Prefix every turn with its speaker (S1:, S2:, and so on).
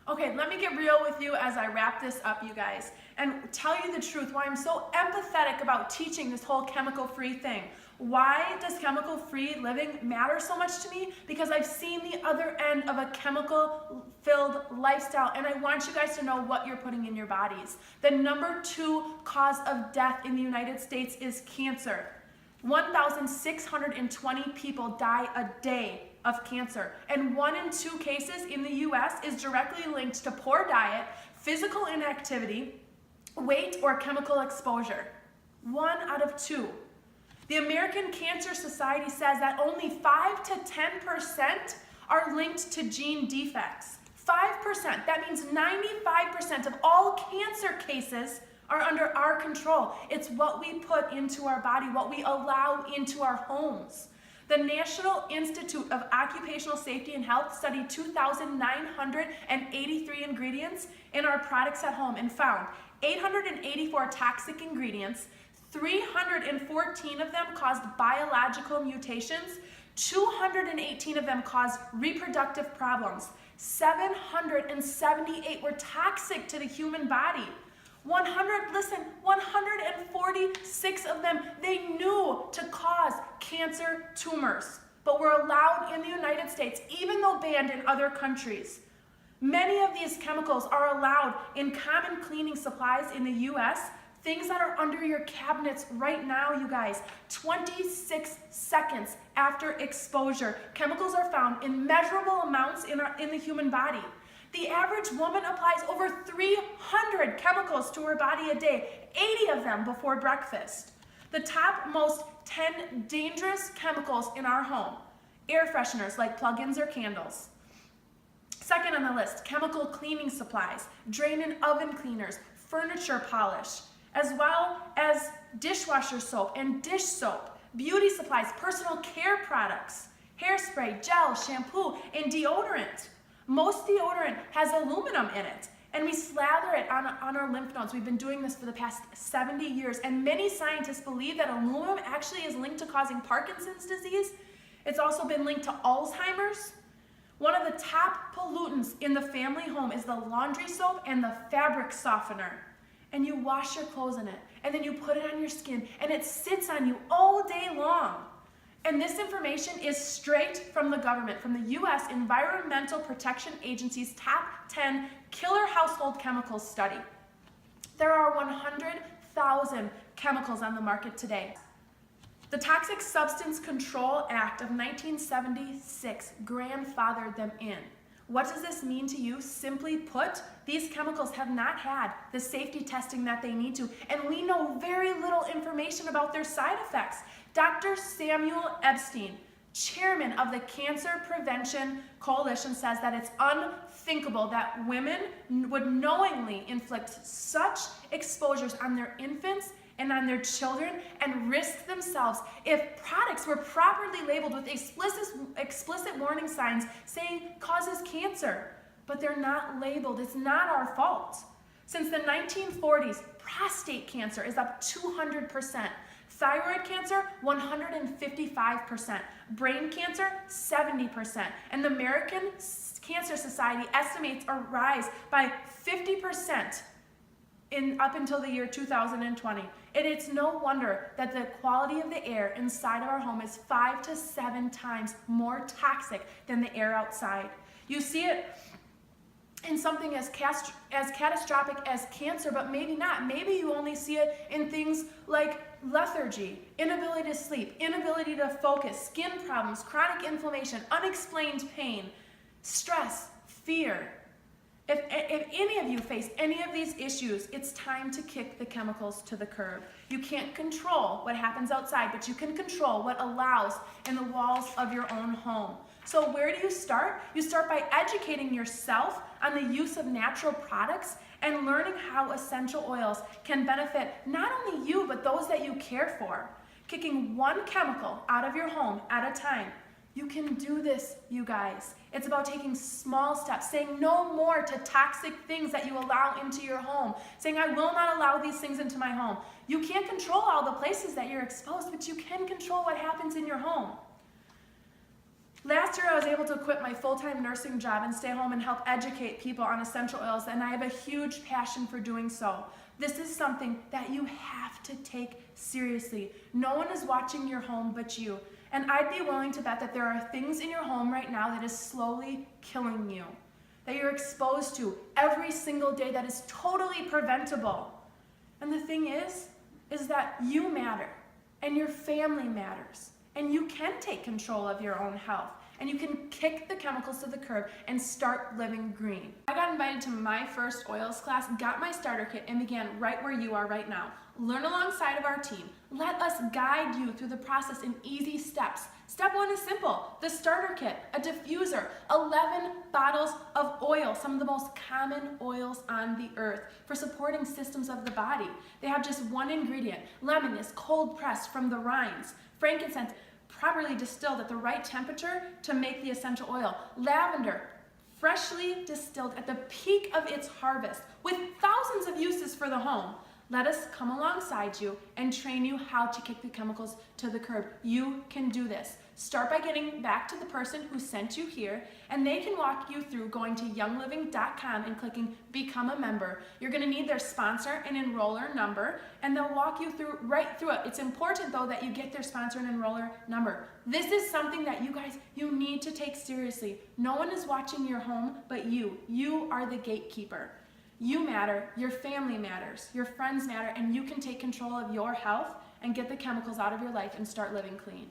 S1: Okay, let me get real with you as I wrap this up, you guys, and tell you the truth, why I'm so empathetic about teaching this whole chemical-free thing. Why does chemical-free living matter so much to me? Because I've seen the other end of a chemical-filled lifestyle, and I want you guys to know what you're putting in your bodies. The number 2 cause of death in the United States is cancer. 1,620 people die a day of cancer, and 1 in 2 cases in the US is directly linked to poor diet, physical inactivity, weight, or chemical exposure. 1 out of 2. The American Cancer Society says that only 5 to 10% are linked to gene defects. 5%, that means 95% of all cancer cases are under our control. It's what we put into our body, what we allow into our homes. The National Institute of Occupational Safety and Health studied 2,983 ingredients in our products at home and found 884 toxic ingredients, 314 of them caused biological mutations, 218 of them caused reproductive problems, 778 were toxic to the human body. 146 of them, they knew to cause cancer tumors, but were allowed in the United States, even though banned in other countries. Many of these chemicals are allowed in common cleaning supplies in the US, things that are under your cabinets right now, you guys. 26 seconds after exposure, chemicals are found in measurable amounts in the human body. The average woman applies over 300 chemicals to her body a day, 80 of them before breakfast. The top most 10 dangerous chemicals in our home: air fresheners like plug-ins or candles. Second on the list, chemical cleaning supplies, drain and oven cleaners, furniture polish, as well as dishwasher soap and dish soap, beauty supplies, personal care products, hairspray, gel, shampoo, and deodorant. Most deodorant has aluminum in it, and we slather it on our lymph nodes. We've been doing this for the past 70 years, and many scientists believe that aluminum actually is linked to causing Parkinson's disease. It's also been linked to Alzheimer's. One of the top pollutants in the family home is the laundry soap and the fabric softener. And you wash your clothes in it, and then you put it on your skin, and it sits on you all day long. And this information is straight from the government, from the U.S. Environmental Protection Agency's top 10 killer household chemicals study. There are 100,000 chemicals on the market today. The Toxic Substance Control Act of 1976 grandfathered them in. What does this mean to you? Simply put, these chemicals have not had the safety testing that they need to, and we know very little information about their side effects. Dr. Samuel Epstein, chairman of the Cancer Prevention Coalition, says that it's unthinkable that women would knowingly inflict such exposures on their infants and on their children and risk themselves if products were properly labeled with explicit warning signs saying causes cancer. But they're not labeled. It's not our fault. Since the 1940s, prostate cancer is up 200%. Thyroid cancer, 155%. Brain cancer, 70%. And the American Cancer Society estimates a rise by 50% up until the year 2020. And it's no wonder that the quality of the air inside of our home is 5 to 7 times more toxic than the air outside. You see it in something as catastrophic as cancer, but maybe not. Maybe you only see it in things like lethargy, inability to sleep, inability to focus, skin problems, chronic inflammation, unexplained pain, stress, fear. If any of you face any of these issues, it's time to kick the chemicals to the curb. You can't control what happens outside, but you can control what allows in the walls of your own home. So where do you start? You start by educating yourself on the use of natural products and learning how essential oils can benefit not only you, but those that you care for. Kicking one chemical out of your home at a time. You can do this, you guys. It's about taking small steps, saying no more to toxic things that you allow into your home, saying I will not allow these things into my home. You can't control all the places that you're exposed, but you can control what happens in your home. Last year, I was able to quit my full-time nursing job and stay home and help educate people on essential oils, and I have a huge passion for doing so. This is something that you have to take seriously. No one is watching your home but you. And I'd be willing to bet that there are things in your home right now that is slowly killing you, that you're exposed to every single day that is totally preventable. And the thing is that you matter, and your family matters. And you can take control of your own health, and you can kick the chemicals to the curb and start living green. I got invited to my first oils class, got my starter kit, and began right where you are right now. Learn alongside of our team. Let us guide you through the process in easy steps. Step 1 is simple: the starter kit, a diffuser, 11 bottles of oil, some of the most common oils on the earth for supporting systems of the body. They have just one ingredient. Lemon is cold pressed from the rinds. Frankincense, properly distilled at the right temperature to make the essential oil. Lavender, freshly distilled at the peak of its harvest with thousands of uses for the home. Let us come alongside you and train you how to kick the chemicals to the curb. You can do this. Start by getting back to the person who sent you here, and they can walk you through going to youngliving.com and clicking Become a Member. You're going to need their sponsor and enroller number, and they'll walk you through right through it. It's important, though, that you get their sponsor and enroller number. This is something that you need to take seriously. No one is watching your home but you. You are the gatekeeper. You matter, your family matters, your friends matter, and you can take control of your health and get the chemicals out of your life and start living clean.